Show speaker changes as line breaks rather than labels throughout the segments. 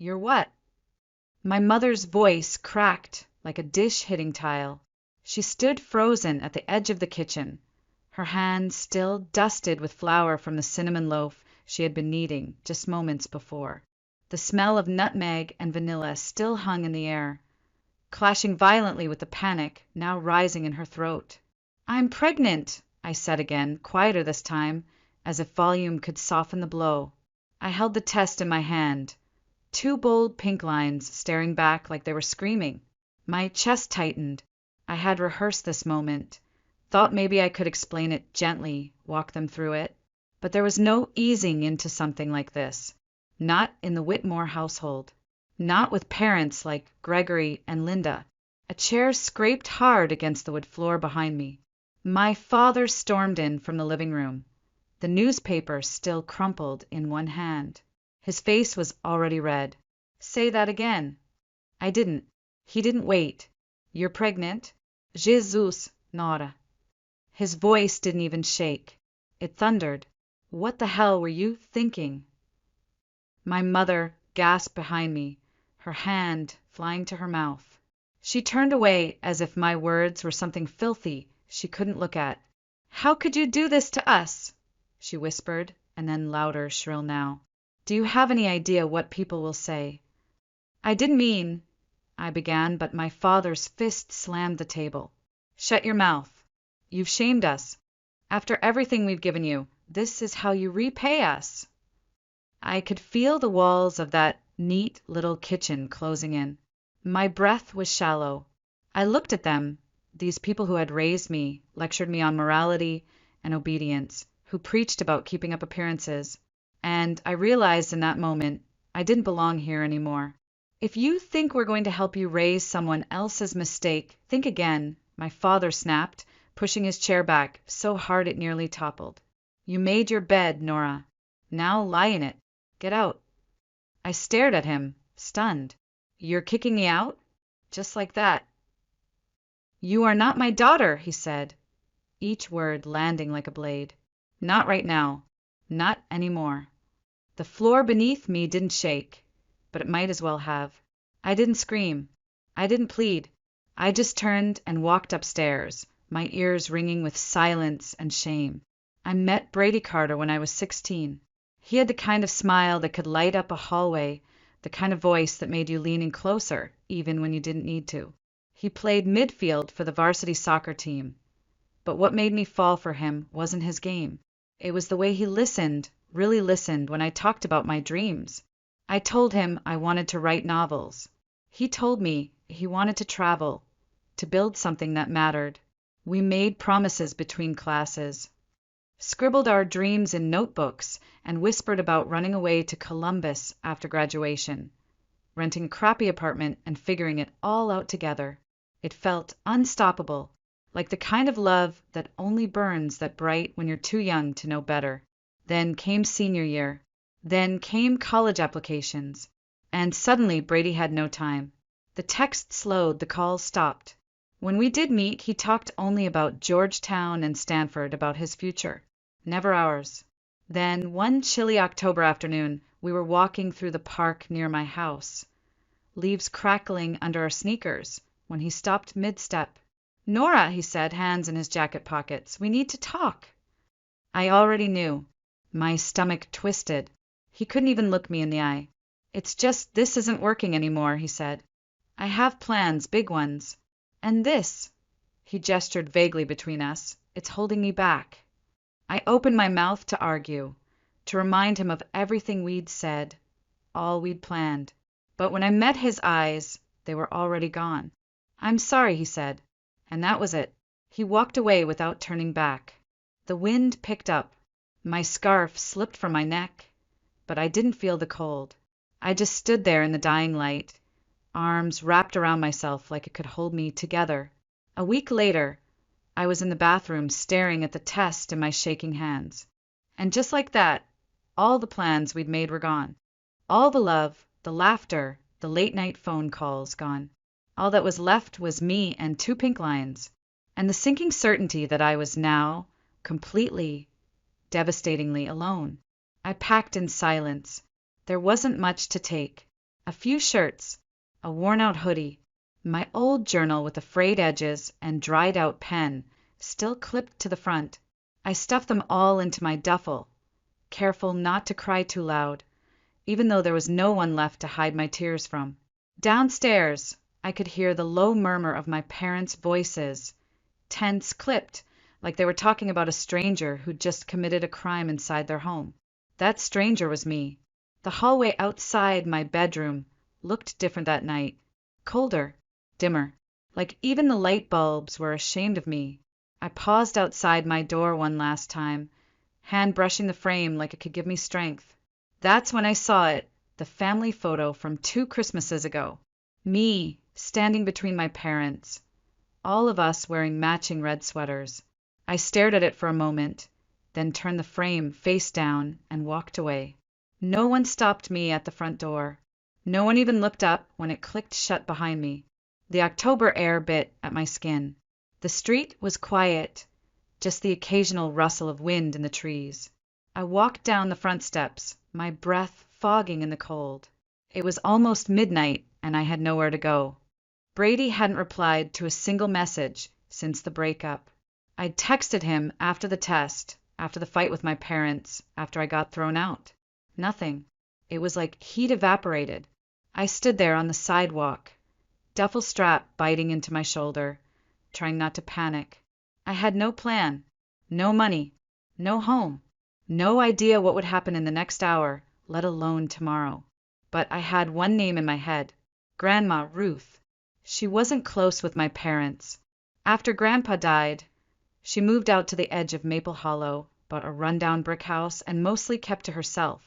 You're what? My mother's voice cracked like a dish hitting tile. She stood frozen at the edge of the kitchen, her hands still dusted with flour from the cinnamon loaf she had been kneading just moments before. The smell of nutmeg and vanilla still hung in the air, clashing violently with the panic now rising in her throat. "I'm pregnant," I said again, quieter this time, as if volume could soften the blow. I held the test in my hand, two bold pink lines staring back like they were screaming. My chest tightened. I had rehearsed this moment, thought maybe I could explain it gently, walk them through it. But there was no easing into something like this. Not in the Whitmore household. Not with parents like Gregory and Linda. A chair scraped hard against the wood floor behind me. My father stormed in from the living room, the newspaper still crumpled in one hand. His face was already red. "Say that again." I didn't. He didn't wait. "You're pregnant?" "Jesus, Nora." His voice didn't even shake. It thundered. "What the hell were you thinking?" My mother gasped behind me, her hand flying to her mouth. She turned away as if my words were something filthy she couldn't look at. "How could you do this to us?" she whispered, and then louder, shrill now. "Do you have any idea what people will say?" "I didn't mean," I began, but my father's fist slammed the table. "Shut your mouth. You've shamed us. After everything we've given you, this is how you repay us." I could feel the walls of that neat little kitchen closing in. My breath was shallow. I looked at them, these people who had raised me, lectured me on morality and obedience, who preached about keeping up appearances, and I realized in that moment I didn't belong here anymore. "If you think we're going to help you raise someone else's mistake, think again," my father snapped, pushing his chair back so hard it nearly toppled. "You made your bed, Nora. Now lie in it. Get out." I stared at him, stunned. "You're kicking me out?" Just like that. "You are not my daughter," he said, each word landing like a blade. "Not right now. Not anymore." The floor beneath me didn't shake, but it might as well have. I didn't scream. I didn't plead. I just turned and walked upstairs, my ears ringing with silence and shame. I met Brady Carter when I was 16. He had the kind of smile that could light up a hallway, the kind of voice that made you lean in closer, even when you didn't need to. He played midfield for the varsity soccer team. But what made me fall for him wasn't his game. It was the way he listened, really listened, when I talked about my dreams. I told him I wanted to write novels. He told me he wanted to travel, to build something that mattered. We made promises between classes, scribbled our dreams in notebooks, and whispered about running away to Columbus after graduation, renting a crappy apartment and figuring it all out together. It felt unstoppable, like the kind of love that only burns that bright when you're too young to know better. Then came senior year. Then came college applications. And suddenly Brady had no time. The text slowed, the calls stopped. When we did meet, he talked only about Georgetown and Stanford, about his future. Never ours. Then, one chilly October afternoon, we were walking through the park near my house, leaves crackling under our sneakers, when he stopped mid-step. "Nora," he said, hands in his jacket pockets, "we need to talk." I already knew. My stomach twisted. He couldn't even look me in the eye. "It's just this isn't working anymore," he said. "I have plans, big ones. And this," he gestured vaguely between us, "it's holding me back." I opened my mouth to argue, to remind him of everything we'd said, all we'd planned. But when I met his eyes, they were already gone. "I'm sorry," he said, and that was it. He walked away without turning back. The wind picked up. My scarf slipped from my neck, but I didn't feel the cold. I just stood there in the dying light, arms wrapped around myself like it could hold me together. A week later, I was in the bathroom staring at the test in my shaking hands. And just like that, all the plans we'd made were gone. All the love, the laughter, the late-night phone calls gone. All that was left was me and two pink lines, and the sinking certainty that I was now completely, devastatingly alone. I packed in silence. There wasn't much to take. A few shirts, a worn-out hoodie, my old journal with the frayed edges and dried-out pen still clipped to the front. I stuffed them all into my duffel, careful not to cry too loud, even though there was no one left to hide my tears from. Downstairs, I could hear the low murmur of my parents' voices, tense, clipped, like they were talking about a stranger who'd just committed a crime inside their home. That stranger was me. The hallway outside my bedroom looked different that night. Colder, dimmer, like even the light bulbs were ashamed of me. I paused outside my door one last time, hand brushing the frame like it could give me strength. That's when I saw it, the family photo from 2 Christmases ago. Me, standing between my parents, all of us wearing matching red sweaters. I stared at it for a moment, then turned the frame face down and walked away. No one stopped me at the front door. No one even looked up when it clicked shut behind me. The October air bit at my skin. The street was quiet, just the occasional rustle of wind in the trees. I walked down the front steps, my breath fogging in the cold. It was almost midnight, and I had nowhere to go. Brady hadn't replied to a single message since the breakup. I'd texted him after the test, after the fight with my parents, after I got thrown out. Nothing. It was like he'd evaporated. I stood there on the sidewalk, duffel strap biting into my shoulder, trying not to panic. I had no plan, no money, no home, no idea what would happen in the next hour, let alone tomorrow. But I had one name in my head, Grandma Ruth. She wasn't close with my parents. After Grandpa died, she moved out to the edge of Maple Hollow, bought a rundown brick house, and mostly kept to herself.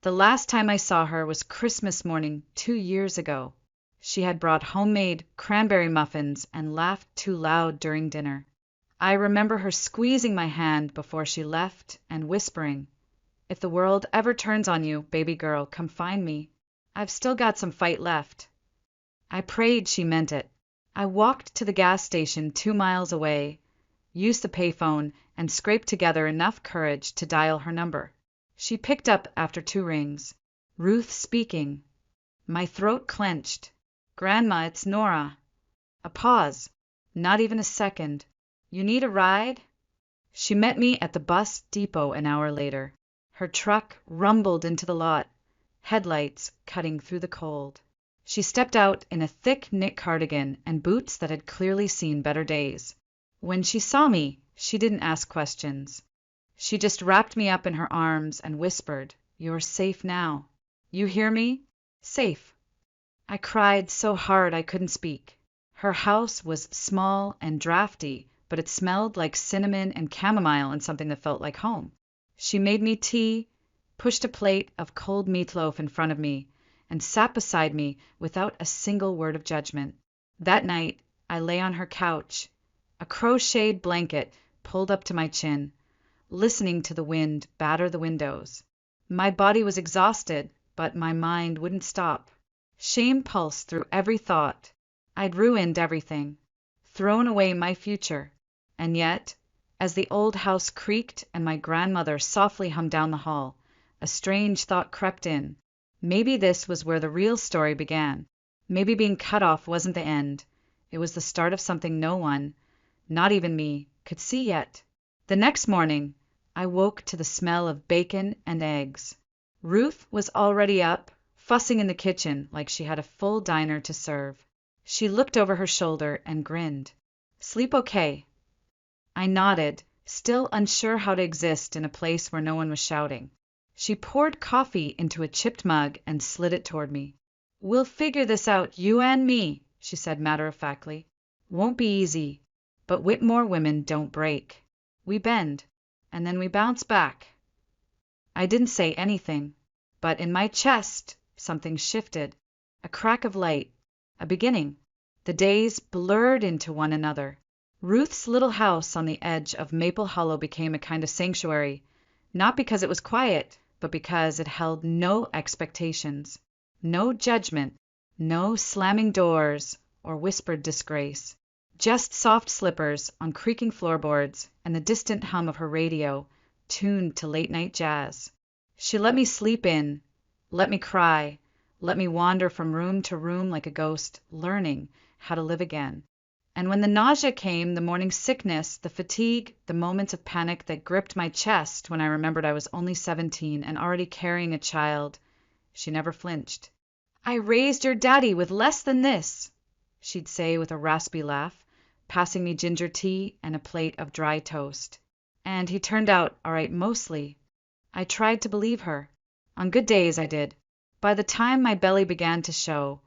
The last time I saw her was Christmas morning 2 years ago. She had brought homemade cranberry muffins and laughed too loud during dinner. I remember her squeezing my hand before she left and whispering, "If the world ever turns on you, baby girl, come find me. I've still got some fight left." I prayed she meant it. I walked to the gas station 2 miles away, used the payphone, and scraped together enough courage to dial her number. She picked up after 2 rings. Ruth speaking. My throat clenched. "Grandma, it's Nora." A pause. Not even a second. "You need a ride?" She met me at the bus depot an hour later. Her truck rumbled into the lot, headlights cutting through the cold. She stepped out in a thick knit cardigan and boots that had clearly seen better days. When she saw me, she didn't ask questions. She just wrapped me up in her arms and whispered, "You're safe now. You hear me? Safe." I cried so hard I couldn't speak. Her house was small and drafty, but it smelled like cinnamon and chamomile and something that felt like home. She made me tea, pushed a plate of cold meatloaf in front of me, and sat beside me without a single word of judgment. That night, I lay on her couch, a crocheted blanket pulled up to my chin, listening to the wind batter the windows. My body was exhausted, but my mind wouldn't stop. Shame pulsed through every thought. I'd ruined everything, thrown away my future. And yet, as the old house creaked and my grandmother softly hummed down the hall, a strange thought crept in. Maybe this was where the real story began. Maybe being cut off wasn't the end. It was the start of something no one, not even me, could see yet. The next morning, I woke to the smell of bacon and eggs. Ruth was already up, fussing in the kitchen like she had a full diner to serve. She looked over her shoulder and grinned. "Sleep okay?" I nodded, still unsure how to exist in a place where no one was shouting. She poured coffee into a chipped mug and slid it toward me. "We'll figure this out, you and me," she said matter-of-factly. "Won't be easy, but Whitmore women don't break. We bend, and then we bounce back." I didn't say anything, but in my chest something shifted. A crack of light, a beginning. The days blurred into one another. Ruth's little house on the edge of Maple Hollow became a kind of sanctuary, not because it was quiet, but because it held no expectations, no judgment, no slamming doors or whispered disgrace. Just soft slippers on creaking floorboards and the distant hum of her radio, tuned to late-night jazz. She let me sleep in, let me cry, let me wander from room to room like a ghost, learning how to live again. And when the nausea came, the morning sickness, the fatigue, the moments of panic that gripped my chest when I remembered I was only 17 and already carrying a child, she never flinched. "I raised your daddy with less than this," she'd say with a raspy laugh, passing me ginger tea and a plate of dry toast. And he turned out all right mostly. I tried to believe her. On good days I did. By the time my belly began to show,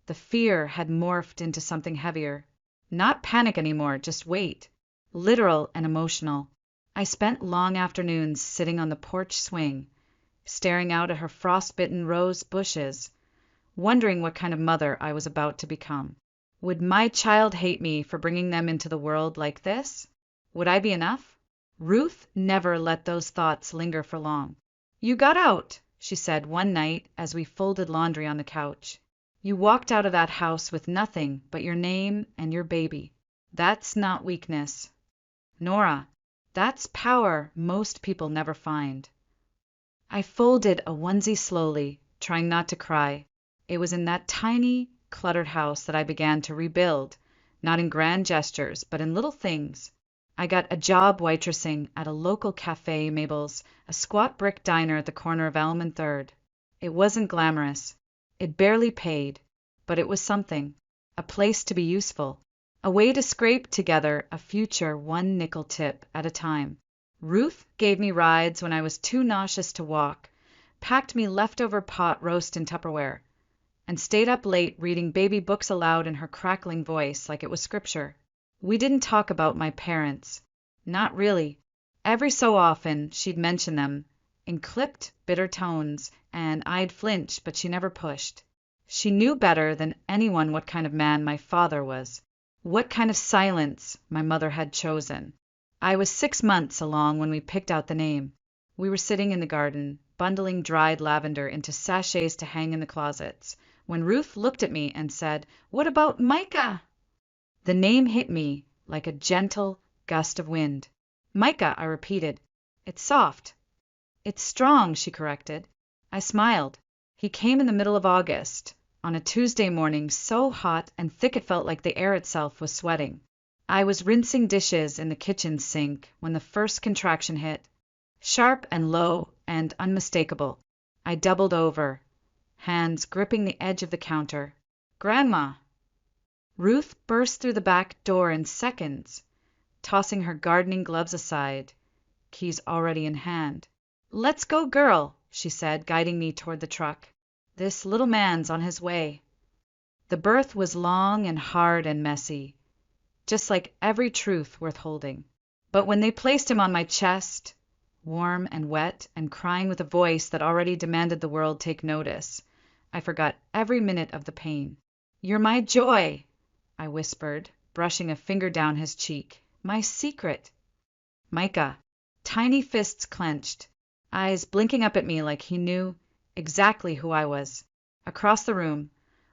the fear had morphed into something heavier. Not panic anymore, just weight. Literal and emotional. I spent long afternoons sitting on the porch swing, staring out at her frostbitten rose bushes, wondering what kind of mother I was about to become. Would my child hate me for bringing them into the world like this? Would I be enough? Ruth never let those thoughts linger for long. "You got out," she said one night as we folded laundry on the couch. "You walked out of that house with nothing but your name and your baby. That's not weakness, Nora. That's power most people never find." I folded a onesie slowly, trying not to cry. It was in that tiny, cluttered house that I began to rebuild, not in grand gestures, but in little things. I got a job waitressing at a local cafe, Mabel's, a squat brick diner at the corner of Elm and Third. It wasn't glamorous. It barely paid, but it was something, a place to be useful, a way to scrape together a future 1 nickel tip at a time. Ruth gave me rides when I was too nauseous to walk, packed me leftover pot roast in Tupperware, and stayed up late reading baby books aloud in her crackling voice like it was scripture. We didn't talk about my parents. Not really. Every so often she'd mention them, in clipped, bitter tones, and I'd flinch, but she never pushed. She knew better than anyone what kind of man my father was, what kind of silence my mother had chosen. I was 6 months along when we picked out the name. We were sitting in the garden, bundling dried lavender into sachets to hang in the closets, when Ruth looked at me and said, "What about Micah?" The name hit me like a gentle gust of wind. "Micah," I repeated. "It's soft." "It's strong," she corrected. I smiled. He came in the middle of August, on a Tuesday morning so hot and thick it felt like the air itself was sweating. I was rinsing dishes in the kitchen sink when the first contraction hit. Sharp and low and unmistakable. I doubled over, hands gripping the edge of the counter. "Grandma!" Ruth burst through the back door in seconds, tossing her gardening gloves aside, keys already in hand. "Let's go, girl," she said, guiding me toward the truck. "This little man's on his way." The birth was long and hard and messy, just like every truth worth holding. But when they placed him on my chest, warm and wet and crying with a voice that already demanded the world take notice, I forgot every minute of the pain. "You're my joy," I whispered, brushing a finger down his cheek. "My secret." Micah, tiny fists clenched, eyes blinking up at me like he knew exactly who I was. Across the room,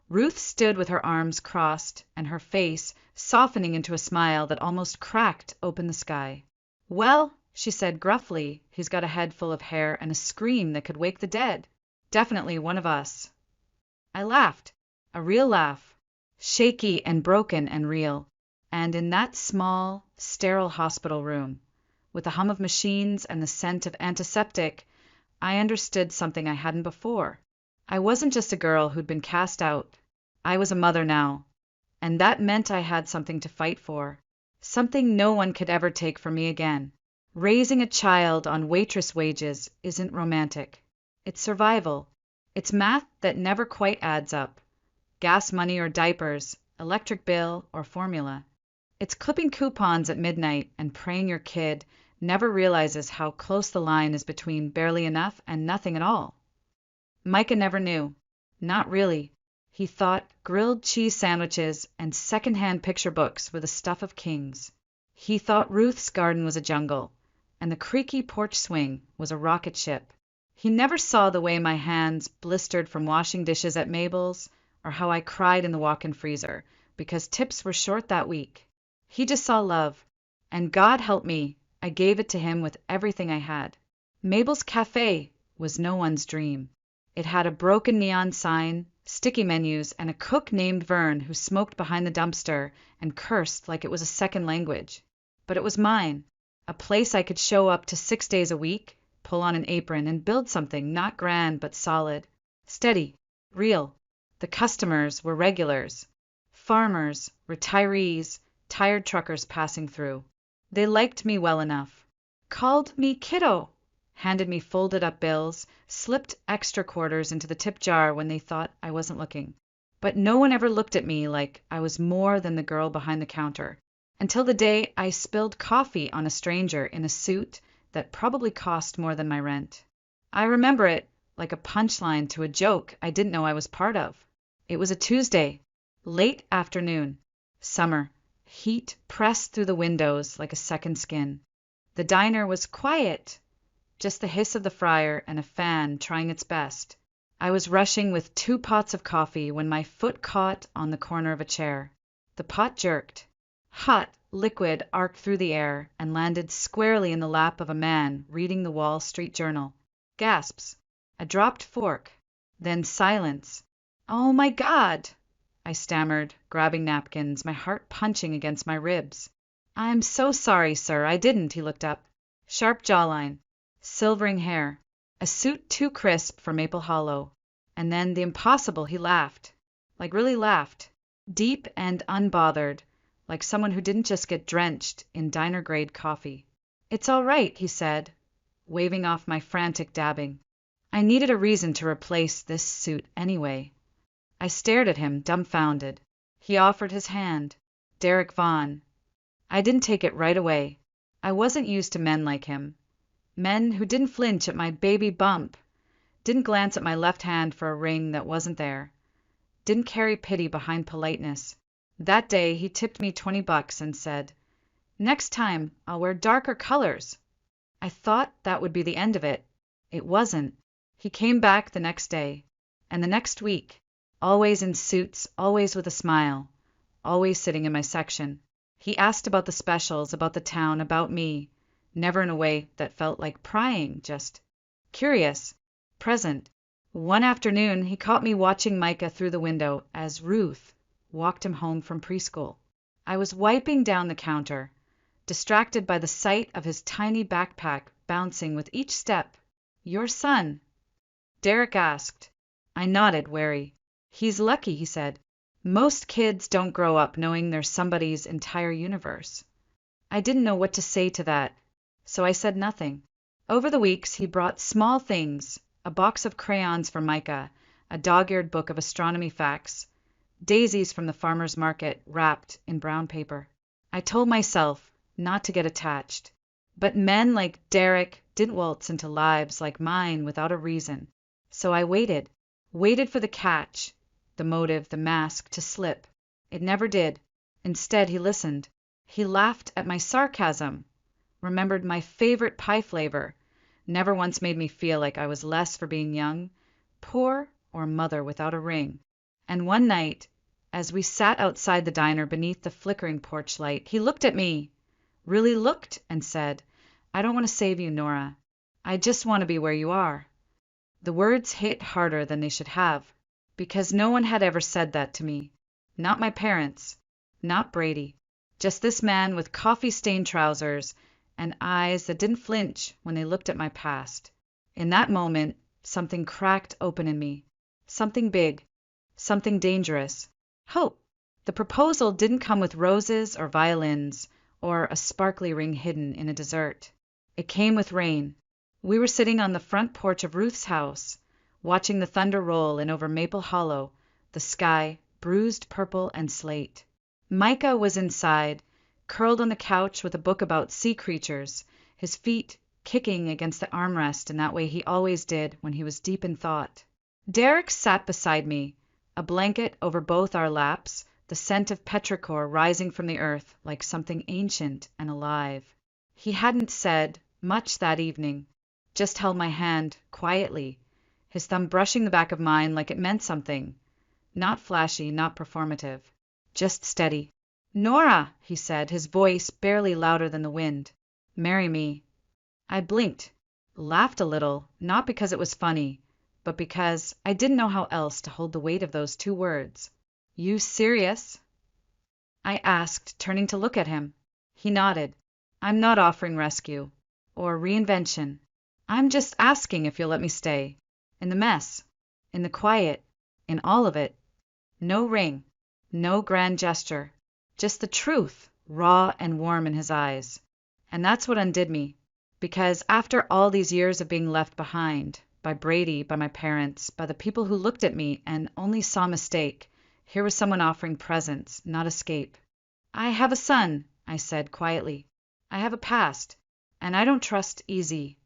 Ruth stood with her arms crossed and her face softening into a smile that almost cracked open the sky. "Well," she said gruffly, "he's got a head full of hair and a scream that could wake the dead. Definitely one of us." I laughed, a real laugh, shaky and broken and real. And in that small, sterile hospital room, with the hum of machines and the scent of antiseptic, I understood something I hadn't before. I wasn't just a girl who'd been cast out. I was a mother now, and that meant I had something to fight for, something no one could ever take from me again. Raising a child on waitress wages isn't romantic. It's survival. It's math that never quite adds up. Gas money or diapers, electric bill or formula. It's clipping coupons at midnight and praying your kid never realizes how close the line is between barely enough and nothing at all. Micah never knew. Not really. He thought grilled cheese sandwiches and second-hand picture books were the stuff of kings. He thought Ruth's garden was a jungle, and the creaky porch swing was a rocket ship. He never saw the way my hands blistered from washing dishes at Mabel's, or how I cried in the walk-in freezer, because tips were short that week. He just saw love, and God help me, I gave it to him with everything I had. Mabel's Cafe was no one's dream. It had a broken neon sign, sticky menus, and a cook named Vern who smoked behind the dumpster and cursed like it was a second language. But it was mine, a place I could show up to 6 days a week, pull on an apron, and build something not grand but solid, steady, real. The customers were regulars, farmers, retirees, tired truckers passing through. They liked me well enough, called me kiddo, handed me folded up bills, slipped extra quarters into the tip jar when they thought I wasn't looking. But no one ever looked at me like I was more than the girl behind the counter, until the day I spilled coffee on a stranger in a suit that probably cost more than my rent. I remember it like a punchline to a joke I didn't know I was part of. It was a Tuesday, late afternoon, summer, heat pressed through the windows like a second skin. The diner was quiet, just the hiss of the fryer and a fan trying its best. I was rushing with 2 pots of coffee when my foot caught on the corner of a chair. The pot jerked. Hot liquid arced through the air and landed squarely in the lap of a man reading the Wall Street Journal. Gasps. A dropped fork. Then silence. "Oh my God!" I stammered, grabbing napkins, my heart punching against my ribs. "I'm so sorry, sir. I didn't." He looked up. Sharp jawline. Silvering hair, a suit too crisp for Maple Hollow, and then the impossible. He laughed, like really laughed, deep and unbothered, like someone who didn't just get drenched in diner-grade coffee. "It's all right," he said, waving off my frantic dabbing. I needed a reason to replace this suit anyway. I stared at him, dumbfounded. He offered his hand. Derek Vaughan. I didn't take it right away. I wasn't used to men like him. Men who didn't flinch at my baby bump, didn't glance at my left hand for a ring that wasn't there, didn't carry pity behind politeness. That day he tipped me $20 and said, "Next time I'll wear darker colors." I thought that would be the end of it. It wasn't. He came back the next day, and the next week, always in suits, always with a smile, always sitting in my section. He asked about the specials, about the town, about me. Never in a way that felt like prying, just curious, present. One afternoon he caught me watching Micah through the window as Ruth walked him home from preschool. I was wiping down the counter, distracted by the sight of his tiny backpack bouncing with each step. "Your son?" Derek asked. I nodded, wary. "He's lucky," he said. "Most kids don't grow up knowing they're somebody's entire universe." I didn't know what to say to that, so I said nothing. Over the weeks he brought small things, a box of crayons for Micah, a dog-eared book of astronomy facts, daisies from the farmer's market wrapped in brown paper. I told myself not to get attached. But men like Derek didn't waltz into lives like mine without a reason. So I waited for the catch, the motive, the mask to slip. It never did. Instead, he listened. He laughed at my sarcasm, remembered my favorite pie flavor, never once made me feel like I was less for being young, poor, or mother without a ring. And one night, as we sat outside the diner beneath the flickering porch light, he looked at me, really looked, and said, "I don't want to save you, Nora. I just want to be where you are." The words hit harder than they should have, because no one had ever said that to me. Not my parents, not Brady, just this man with coffee-stained trousers and eyes that didn't flinch when they looked at my past. In that moment, something cracked open in me. Something big. Something dangerous. Hope. The proposal didn't come with roses or violins or a sparkly ring hidden in a dessert. It came with rain. We were sitting on the front porch of Ruth's house, watching the thunder roll in over Maple Hollow, the sky bruised purple and slate. Micah was inside, curled on the couch with a book about sea creatures, his feet kicking against the armrest in that way he always did when he was deep in thought. Derek sat beside me, a blanket over both our laps, the scent of petrichor rising from the earth like something ancient and alive. He hadn't said much that evening, just held my hand quietly, his thumb brushing the back of mine like it meant something. Not flashy, not performative, just steady. "Nora," he said, his voice barely louder than the wind. "Marry me." I blinked, laughed a little, not because it was funny, but because I didn't know how else to hold the weight of those two words. You serious? I asked, turning to look at him. He nodded. I'm not offering rescue or reinvention. I'm just asking if you'll let me stay. In the mess, in the quiet, in all of it. No ring, no grand gesture, just the truth, raw and warm in his eyes. And that's what undid me, because after all these years of being left behind, by Brady, by my parents, by the people who looked at me and only saw mistake, here was someone offering presence, not escape. I have a son, I said quietly. I have a past, and I don't trust easy.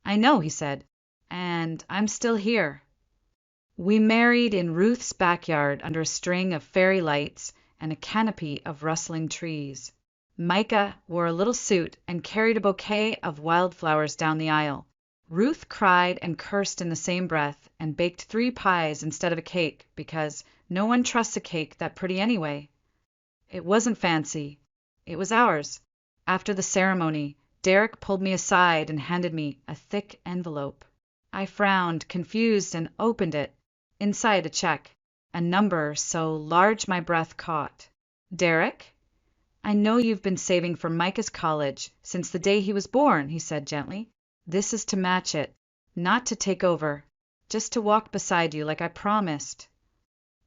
I know, he said, and I'm still here. We married in Ruth's backyard under a string of fairy lights and a canopy of rustling trees. Micah wore a little suit and carried a bouquet of wildflowers down the aisle. Ruth cried and cursed in the same breath and baked 3 pies instead of a cake because no one trusts a cake that pretty anyway. It wasn't fancy. It was ours. After the ceremony, Derek pulled me aside and handed me a thick envelope. I frowned, confused, and opened it. Inside, a check, a number so large my breath caught. Derek? I know you've been saving for Micah's college since the day he was born, he said gently. This is to match it, not to take over, just to walk beside you like I promised.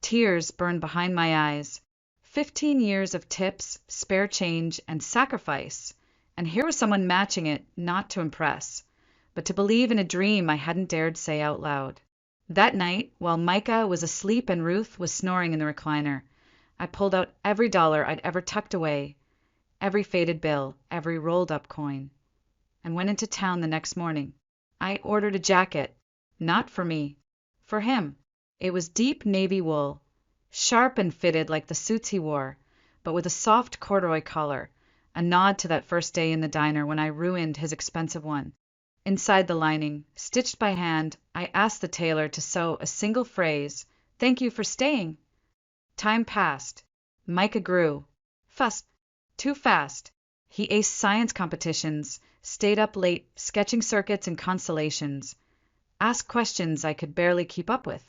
Tears burned behind my eyes. 15 years of tips, spare change, and sacrifice, and here was someone matching it, not to impress, but to believe in a dream I hadn't dared say out loud. That night, while Micah was asleep and Ruth was snoring in the recliner, I pulled out every dollar I'd ever tucked away, every faded bill, every rolled-up coin, and went into town the next morning. I ordered a jacket, not for me, for him. It was deep navy wool, sharp and fitted like the suits he wore, but with a soft corduroy collar, a nod to that first day in the diner when I ruined his expensive one. Inside the lining, stitched by hand, I asked the tailor to sew a single phrase, "Thank you for staying." Time passed. Micah grew. Fast. Too fast. He aced science competitions, stayed up late sketching circuits and constellations, asked questions I could barely keep up with.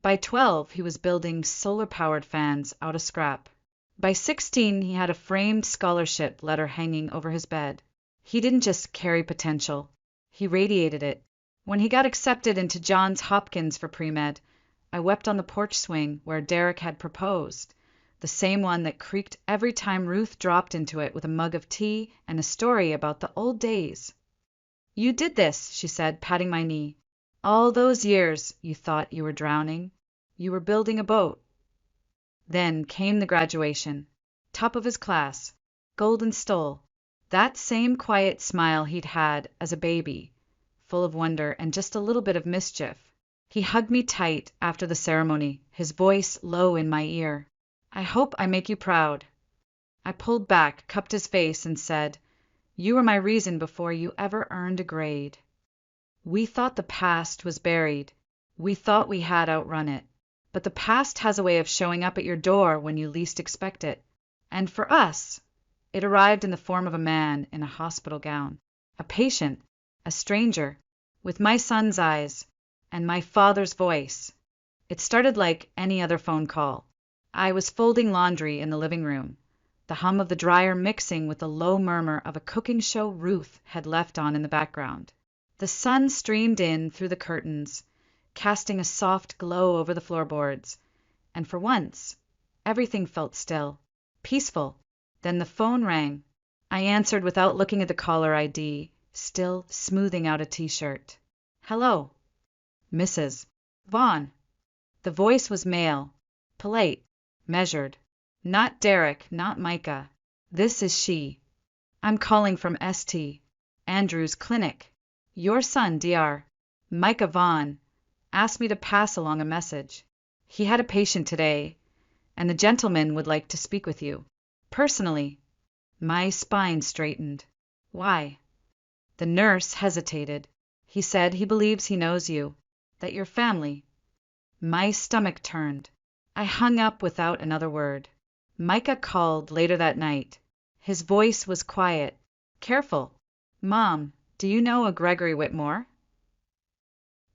By 12, he was building solar-powered fans out of scrap. By 16, he had a framed scholarship letter hanging over his bed. He didn't just carry potential. He radiated it. When he got accepted into Johns Hopkins for pre-med, I wept on the porch swing where Derek had proposed, the same one that creaked every time Ruth dropped into it with a mug of tea and a story about the old days. You did this, she said, patting my knee. All those years you thought you were drowning. You were building a boat. Then came the graduation. Top of his class. Golden stole. That same quiet smile he'd had as a baby, full of wonder and just a little bit of mischief. He hugged me tight after the ceremony, his voice low in my ear. I hope I make you proud. I pulled back, cupped his face, and said, You were my reason before you ever earned a grade. We thought the past was buried. We thought we had outrun it. But the past has a way of showing up at your door when you least expect it. And for us, it arrived in the form of a man in a hospital gown, a patient, a stranger, with my son's eyes and my father's voice. It started like any other phone call. I was folding laundry in the living room, the hum of the dryer mixing with the low murmur of a cooking show Ruth had left on in the background. The sun streamed in through the curtains, casting a soft glow over the floorboards, and for once, everything felt still, peaceful. Then the phone rang. I answered without looking at the caller ID, still smoothing out a t-shirt. Hello. Mrs. Vaughn. The voice was male, polite, measured. Not Derek, not Micah. This is she. I'm calling from St. Andrew's Clinic. Your son, Dr. Micah Vaughn, asked me to pass along a message. He had a patient today, and the gentleman would like to speak with you. Personally. My spine straightened. Why? The nurse hesitated. He said he believes he knows you, that you're family. My stomach turned. I hung up without another word. Micah called later that night. His voice was quiet, careful. Mom, do you know a Gregory Whitmore?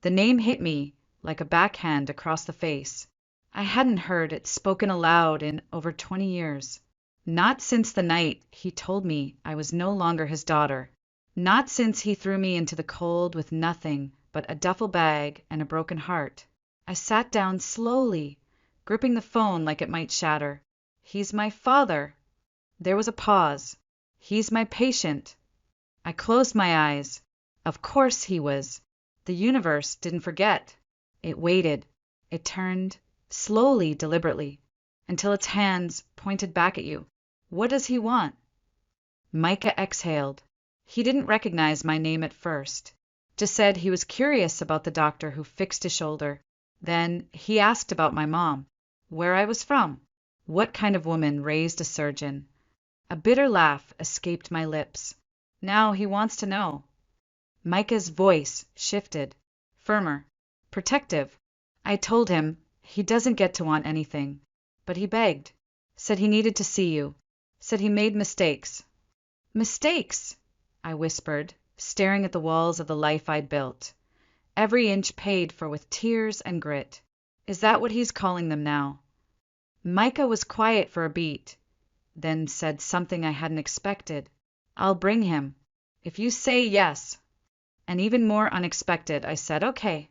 The name hit me like a backhand across the face. I hadn't heard it spoken aloud in over 20 years. Not since the night he told me I was no longer his daughter. Not since he threw me into the cold with nothing but a duffel bag and a broken heart. I sat down slowly, gripping the phone like it might shatter. He's my father. There was a pause. He's my patient. I closed my eyes. Of course he was. The universe didn't forget. It waited. It turned, slowly, deliberately, until its hands pointed back at you. What does he want? Micah exhaled. He didn't recognize my name at first. Just said he was curious about the doctor who fixed his shoulder. Then he asked about my mom, where I was from, what kind of woman raised a surgeon. A bitter laugh escaped my lips. Now he wants to know. Micah's voice shifted, firmer, protective. I told him he doesn't get to want anything, but he begged, said he needed to see you, said he made mistakes. Mistakes, I whispered, staring at the walls of the life I'd built, every inch paid for with tears and grit. Is that what he's calling them now? Micah was quiet for a beat, then said something I hadn't expected. I'll bring him, if you say yes. And even more unexpected, I said, okay.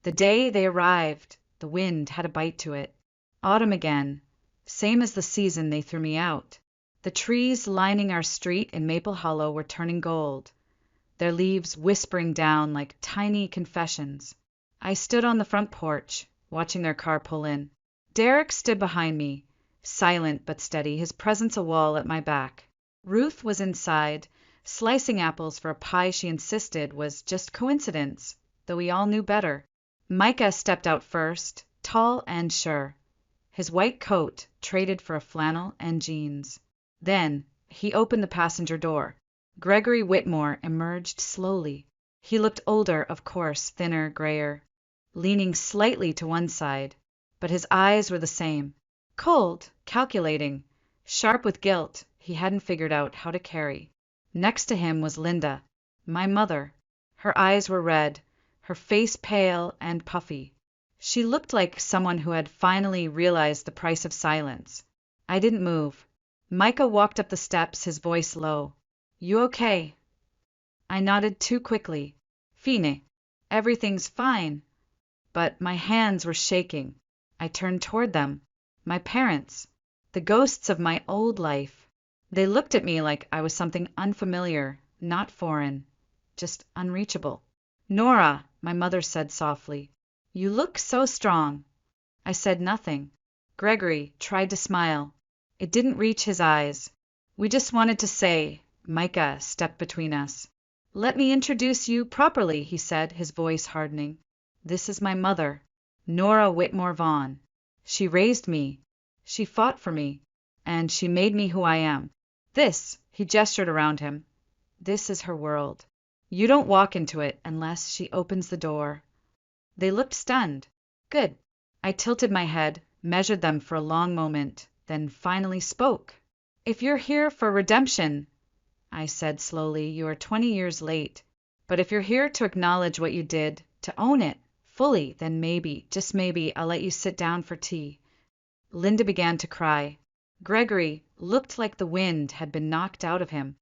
The day they arrived, the wind had a bite to it. Autumn again, same as the season they threw me out. The trees lining our street in Maple Hollow were turning gold, their leaves whispering down like tiny confessions. I stood on the front porch, watching their car pull in. Derek stood behind me, silent but steady, his presence a wall at my back. Ruth was inside, slicing apples for a pie she insisted was just coincidence, though we all knew better. Micah stepped out first, tall and sure, his white coat traded for a flannel and jeans. Then he opened the passenger door. Gregory Whitmore emerged slowly. He looked older, of course, thinner, grayer, leaning slightly to one side, but his eyes were the same. Cold, calculating, sharp with guilt he hadn't figured out how to carry. Next to him was Linda, my mother. Her eyes were red, her face pale and puffy. She looked like someone who had finally realized the price of silence. I didn't move. Micah walked up the steps, his voice low. You okay? I nodded too quickly. Fine. Everything's fine. But my hands were shaking. I turned toward them. My parents. The ghosts of my old life. They looked at me like I was something unfamiliar, not foreign, just unreachable. Nora, my mother said softly, you look so strong. I said nothing. Gregory tried to smile. It didn't reach his eyes. We just wanted to say. Micah stepped between us. Let me introduce you properly, he said, his voice hardening. This is my mother, Nora Whitmore Vaughn. She raised me. She fought for me. And she made me who I am. This, he gestured around him, this is her world. You don't walk into it unless she opens the door. They looked stunned. Good. I tilted my head, measured them for a long moment, then finally spoke. If you're here for redemption, I said slowly, you are 20 years late. But if you're here to acknowledge what you did, to own it fully, then maybe, just maybe, I'll let you sit down for tea. Linda began to cry. Gregory looked like the wind had been knocked out of him.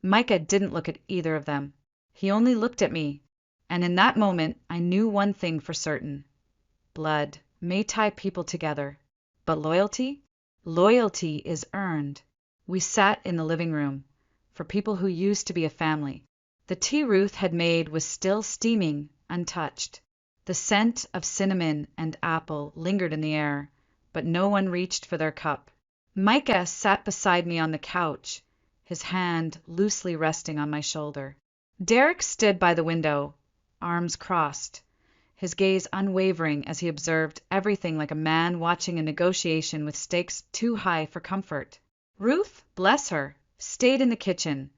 Micah didn't look at either of them. He only looked at me. And in that moment, I knew one thing for certain. Blood may tie people together. But loyalty? Loyalty is earned. We sat in the living room. For people who used to be a family. The tea Ruth had made was still steaming, untouched. The scent of cinnamon and apple lingered in the air, but no one reached for their cup. Micah sat beside me on the couch, his hand loosely resting on my shoulder. Derek stood by the window, arms crossed, his gaze unwavering as he observed everything like a man watching a negotiation with stakes too high for comfort. Ruth, bless her, stayed in the kitchen,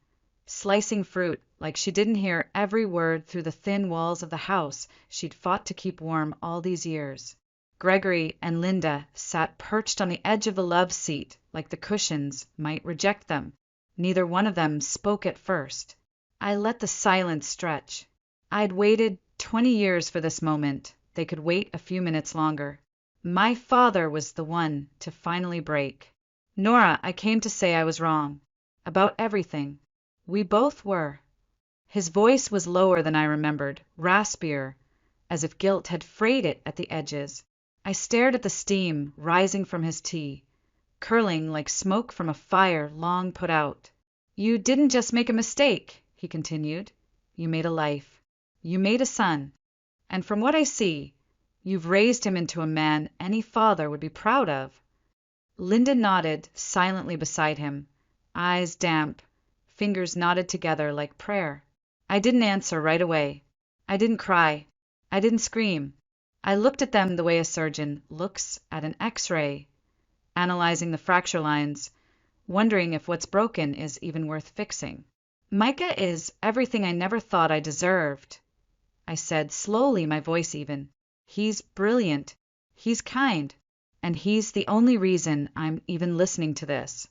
slicing fruit like she didn't hear every word through the thin walls of the house she'd fought to keep warm all these years. Gregory and Linda sat perched on the edge of the love seat like the cushions might reject them. Neither one of them spoke at first. I let the silence stretch. I'd waited 20 years for this moment. They could wait a few minutes longer. My father was the one to finally break. Nora, I came to say I was wrong. About everything. We both were. His voice was lower than I remembered, raspier, as if guilt had frayed it at the edges. I stared at the steam rising from his tea, curling like smoke from a fire long put out. You didn't just make a mistake, he continued. You made a life. You made a son. And from what I see, you've raised him into a man any father would be proud of. Linda nodded silently beside him, eyes damp, fingers knotted together like prayer. I didn't answer right away. I didn't cry. I didn't scream. I looked at them the way a surgeon looks at an X-ray, analyzing the fracture lines, wondering if what's broken is even worth fixing. Micah is everything I never thought I deserved, I said slowly, my voice even. He's brilliant. He's kind. And he's the only reason I'm even listening to this.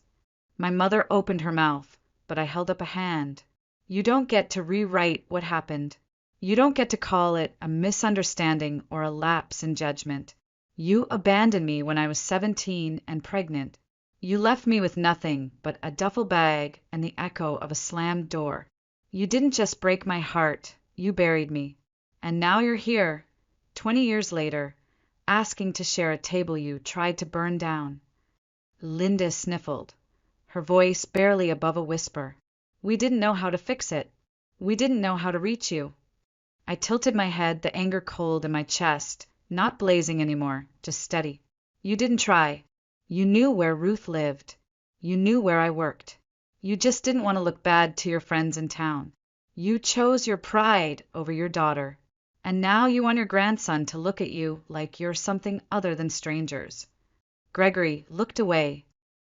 My mother opened her mouth, but I held up a hand. You don't get to rewrite what happened. You don't get to call it a misunderstanding or a lapse in judgment. You abandoned me when I was 17 and pregnant. You left me with nothing but a duffel bag and the echo of a slammed door. You didn't just break my heart, you buried me. And now you're here, 20 years later, asking to share a table you tried to burn down. Linda sniffled, her voice barely above a whisper. We didn't know how to fix it. We didn't know how to reach you. I tilted my head, the anger cold in my chest, not blazing anymore, just steady. You didn't try. You knew where Ruth lived. You knew where I worked. You just didn't want to look bad to your friends in town. You chose your pride over your daughter. And now you want your grandson to look at you like you're something other than strangers. Gregory looked away,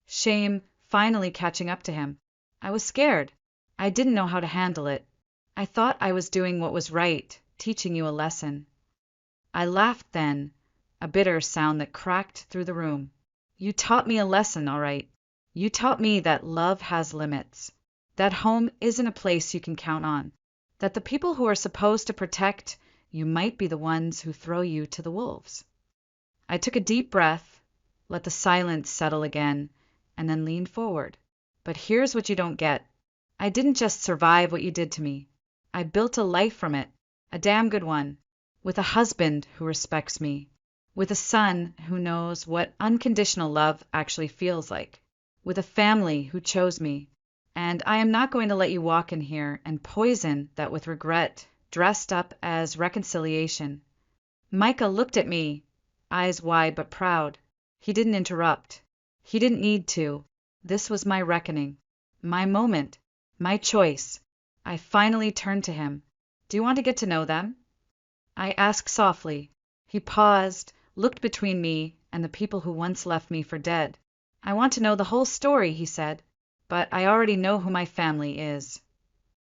shame finally catching up to him. I was scared. I didn't know how to handle it. I thought I was doing what was right, teaching you a lesson. I laughed then, a bitter sound that cracked through the room. You taught me a lesson, all right. You taught me that love has limits, that home isn't a place you can count on, that the people who are supposed to protect you might be the ones who throw you to the wolves. I took a deep breath, let the silence settle again, and then leaned forward. But here's what you don't get. I didn't just survive what you did to me. I built a life from it, a damn good one, with a husband who respects me, with a son who knows what unconditional love actually feels like, with a family who chose me. And I am not going to let you walk in here and poison that with regret, dressed up as reconciliation. Micah looked at me, eyes wide but proud. He didn't interrupt. He didn't need to. This was my reckoning, my moment, my choice. I finally turned to him. Do you want to get to know them? I asked softly. He paused, looked between me and the people who once left me for dead. I want to know the whole story, he said, but I already know who my family is.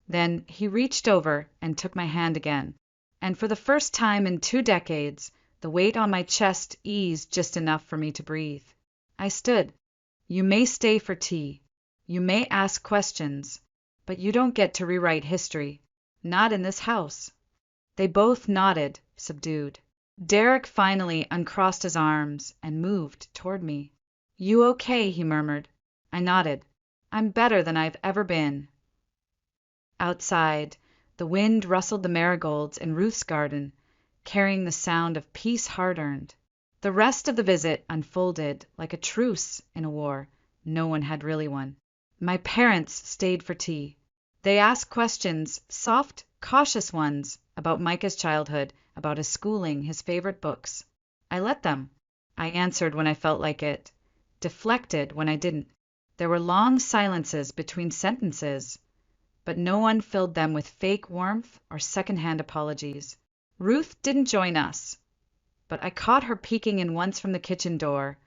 Then he reached over and took my hand again, and for the first time in 2 decades, the weight on my chest eased just enough for me to breathe. I stood. You may stay for tea. You may ask questions, but you don't get to rewrite history. Not in this house. They both nodded, subdued. Derek finally uncrossed his arms and moved toward me. You okay? He murmured. I nodded. I'm better than I've ever been. Outside, the wind rustled the marigolds in Ruth's garden, carrying the sound of peace hard-earned. The rest of the visit unfolded like a truce in a war no one had really won. My parents stayed for tea. They asked questions, soft, cautious ones, about Micah's childhood, about his schooling, his favorite books. I let them. I answered when I felt like it, deflected when I didn't. There were long silences between sentences, but no one filled them with fake warmth or second-hand apologies. Ruth didn't join us, but I caught her peeking in once from the kitchen door,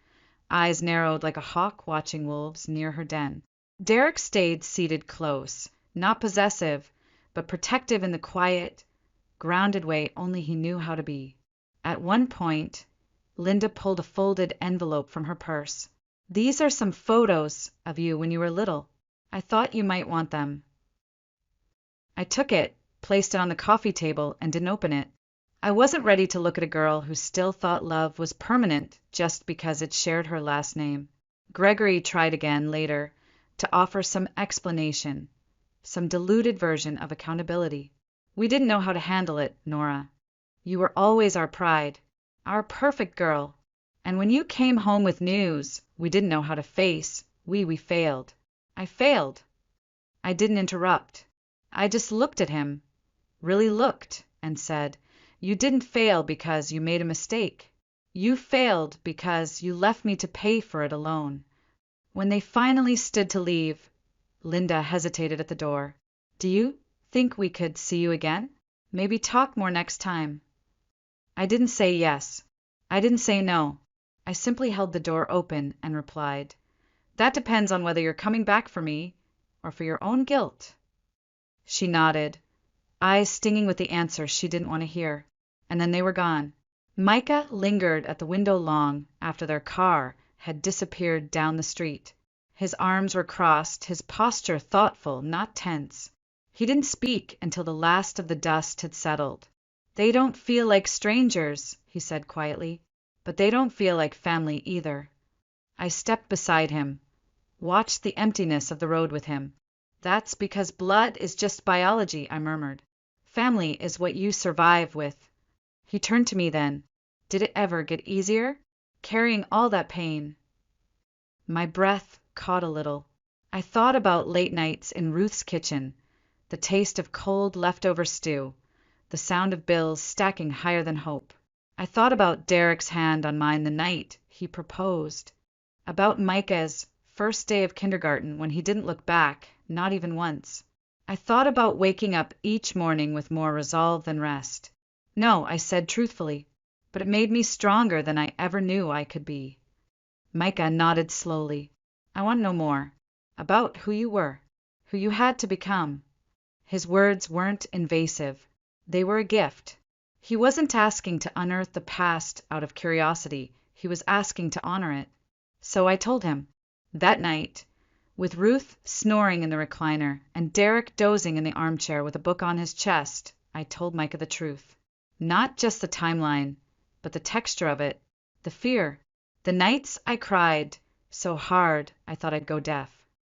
eyes narrowed like a hawk watching wolves near her den. Derek stayed seated close, not possessive, but protective in the quiet, grounded way only he knew how to be. At one point, Linda pulled a folded envelope from her purse. These are some photos of you when you were little. I thought you might want them. I took it, placed it on the coffee table, and didn't open it. I wasn't ready to look at a girl who still thought love was permanent just because it shared her last name. Gregory tried again later to offer some explanation, some diluted version of accountability. We didn't know how to handle it, Nora. You were always our pride, our perfect girl. And when you came home with news we didn't know how to face, we failed. I failed. I didn't interrupt. I just looked at him, really looked, and said, "You didn't fail because you made a mistake. You failed because you left me to pay for it alone." When they finally stood to leave, Linda hesitated at the door. "Do you think we could see you again? Maybe talk more next time?" I didn't say yes. I didn't say no. I simply held the door open and replied, "That depends on whether you're coming back for me or for your own guilt." She nodded, eyes stinging with the answer she didn't want to hear, and then they were gone. Micah lingered at the window long after their car had disappeared down the street. His arms were crossed, his posture thoughtful, not tense. He didn't speak until the last of the dust had settled. "They don't feel like strangers," he said quietly, "but they don't feel like family either." I stepped beside him, watched the emptiness of the road with him. "That's because blood is just biology," I murmured. "Family is what you survive with." He turned to me then. "Did it ever get easier, carrying all that pain?" My breath caught a little. I thought about late nights in Ruth's kitchen, the taste of cold leftover stew, the sound of bills stacking higher than hope. I thought about Derek's hand on mine the night he proposed, about Micah's first day of kindergarten when he didn't look back, not even once. I thought about waking up each morning with more resolve than rest. "No," I said truthfully, "but it made me stronger than I ever knew I could be." Micah nodded slowly. "I want to know more. About who you were, who you had to become." His words weren't invasive. They were a gift. He wasn't asking to unearth the past out of curiosity. He was asking to honor it. So I told him. That night, with Ruth snoring in the recliner and Derek dozing in the armchair with a book on his chest, I told Micah the truth. Not just the timeline, but the texture of it, the fear, the nights I cried so hard I thought I'd go deaf,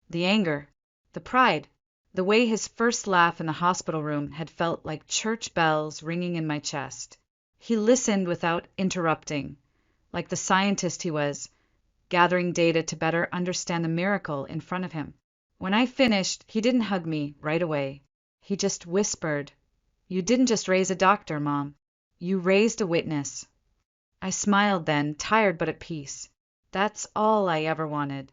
the anger, the pride, the way his first laugh in the hospital room had felt like church bells ringing in my chest. He listened without interrupting, like the scientist he was, gathering data to better understand the miracle in front of him. When I finished, he didn't hug me right away. He just whispered, "You didn't just raise a doctor, Mom. You raised a witness." I smiled then, tired but at peace. That's all I ever wanted.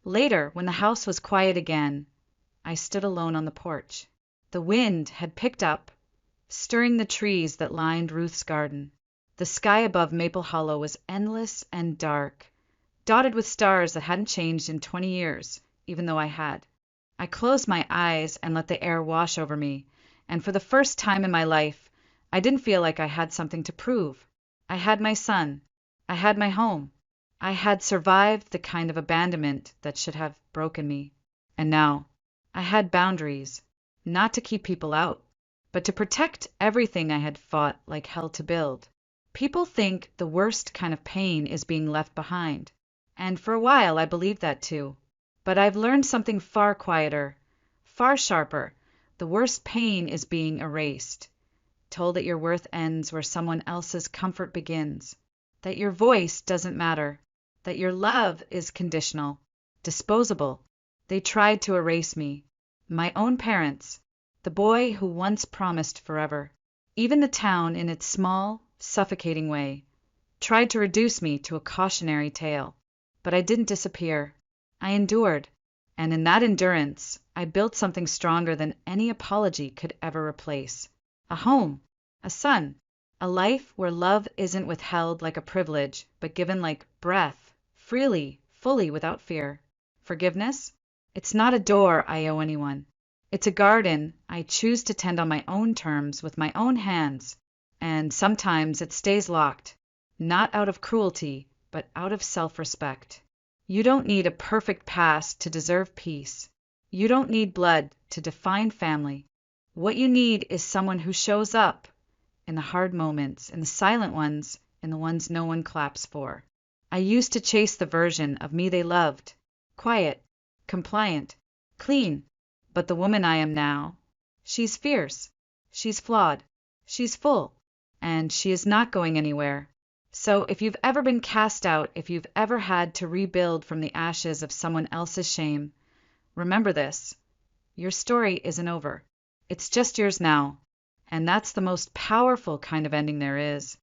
Later, when the house was quiet again, I stood alone on the porch. The wind had picked up, stirring the trees that lined Ruth's garden. The sky above Maple Hollow was endless and dark, dotted with stars that hadn't changed in 20 years, even though I had. I closed my eyes and let the air wash over me, and for the first time in my life, I didn't feel like I had something to prove. I had my son. I had my home. I had survived the kind of abandonment that should have broken me. And now, I had boundaries, not to keep people out, but to protect everything I had fought like hell to build. People think the worst kind of pain is being left behind. And for a while I believed that too. But I've learned something far quieter, far sharper. The worst pain is being erased, told that your worth ends where someone else's comfort begins, that your voice doesn't matter, that your love is conditional, disposable. They tried to erase me. My own parents, the boy who once promised forever. Even the town, in its small, suffocating way, tried to reduce me to a cautionary tale. But I didn't disappear. I endured. And in that endurance, I built something stronger than any apology could ever replace. A home, a son, a life where love isn't withheld like a privilege, but given like breath, freely, fully, without fear. Forgiveness? It's not a door I owe anyone. It's a garden I choose to tend on my own terms with my own hands. And sometimes it stays locked, not out of cruelty, but out of self-respect. You don't need a perfect past to deserve peace. You don't need blood to define family. What you need is someone who shows up in the hard moments, in the silent ones, in the ones no one claps for. I used to chase the version of me they loved, quiet, compliant, clean. But the woman I am now, she's fierce, she's flawed, she's full, and she is not going anywhere. So if you've ever been cast out, if you've ever had to rebuild from the ashes of someone else's shame, remember this: your story isn't over. It's just yours now. And that's the most powerful kind of ending there is.